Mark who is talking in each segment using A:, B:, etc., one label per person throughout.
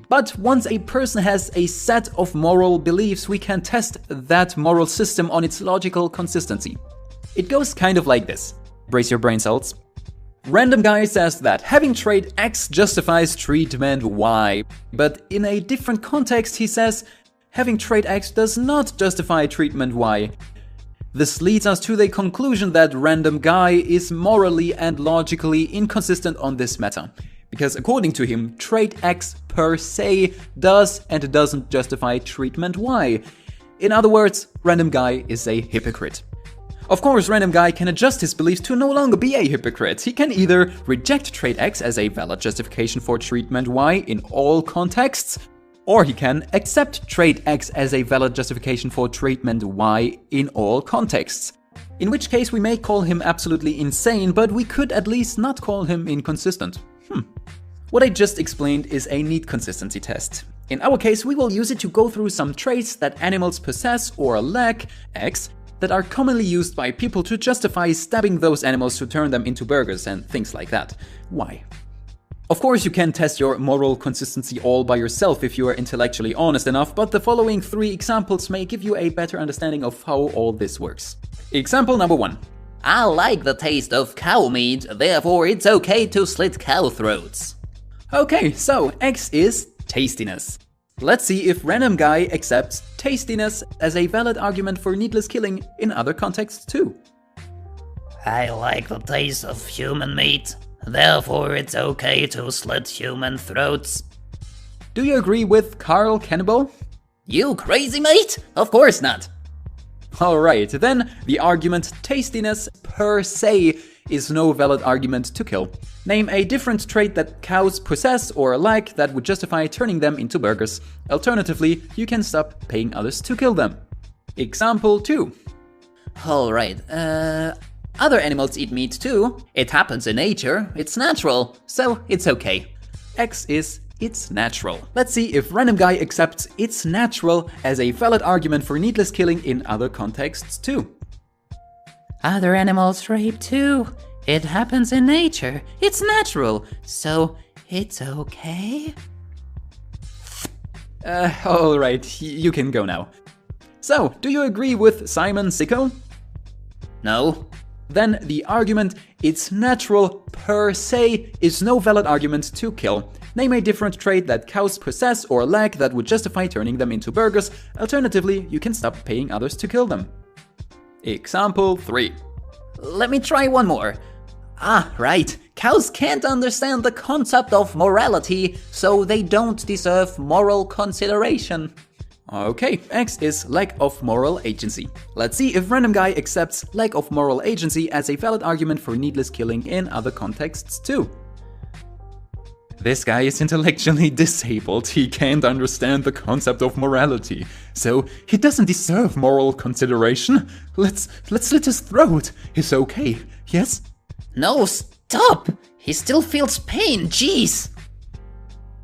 A: But once a person has a set of moral beliefs, we can test that moral system on its logical consistency. It goes kind of like this. Brace your brain cells. Random guy says that having trait X justifies treatment Y, but in a different context he says having trait X does not justify treatment Y. This leads us to the conclusion that random guy is morally and logically inconsistent on this matter. Because according to him, trait X per se does and doesn't justify treatment Y. In other words, random guy is a hypocrite. Of course, random guy can adjust his beliefs to no longer be a hypocrite. He can either reject trait X as a valid justification for treatment Y in all contexts, or he can accept trait X as a valid justification for treatment Y in all contexts. In which case we may call him absolutely insane, but we could at least not call him inconsistent. What I just explained is a neat consistency test. In our case, we will use it to go through some traits that animals possess or lack, X, that are commonly used by people to justify stabbing those animals to turn them into burgers and things like that. Why? Of course, you can test your moral consistency all by yourself if you are intellectually honest enough, but the following 3 examples may give you a better understanding of how all this works. Example number 1.
B: I like the taste of cow meat, therefore it's okay to slit cow throats.
A: Okay, so X is tastiness. Let's see if random guy accepts tastiness as a valid argument for needless killing in other contexts too.
B: I like the taste of human meat, therefore it's okay to slit human throats.
A: Do you agree with Carl Cannibal?
B: You crazy mate? Of course not.
A: Alright, then the argument tastiness per se is no valid argument to kill. Name a different trait that cows possess or lack that would justify turning them into burgers. Alternatively, you can stop paying others to kill them. Example 2.
B: Alright, other animals eat meat too. It happens in nature, it's natural, so it's okay.
A: X is it's natural. Let's see if random guy accepts it's natural as a valid argument for needless killing in other contexts too.
B: Other animals rape too. It happens in nature. It's natural, so it's okay.
A: Alright, you can go now. So, do you agree with Simon Sicko?
B: No.
A: Then the argument it's natural per se is no valid argument to kill. Name a different trait that cows possess or lack that would justify turning them into burgers. Alternatively, you can stop paying others to kill them. Example 3.
B: Let me try one more. Ah, right. Cows can't understand the concept of morality, so they don't deserve moral consideration.
A: Okay, X is lack of moral agency. Let's see if random guy accepts lack of moral agency as a valid argument for needless killing in other contexts too. This guy is intellectually disabled, he can't understand the concept of morality, so he doesn't deserve moral consideration. Let's slit his throat, it's okay, yes?
B: No, stop! He still feels pain, jeez!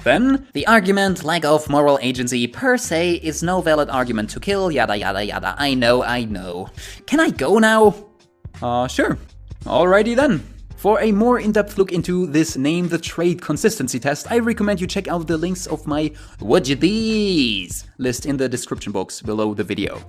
A: Then,
B: the argument lack of moral agency per se is no valid argument to kill, yada yada yada, I know. Can I go now?
A: Sure. Alrighty then. For a more in-depth look into this name the trait consistency test, I recommend you check out the links of my What You These list in the description box below the video.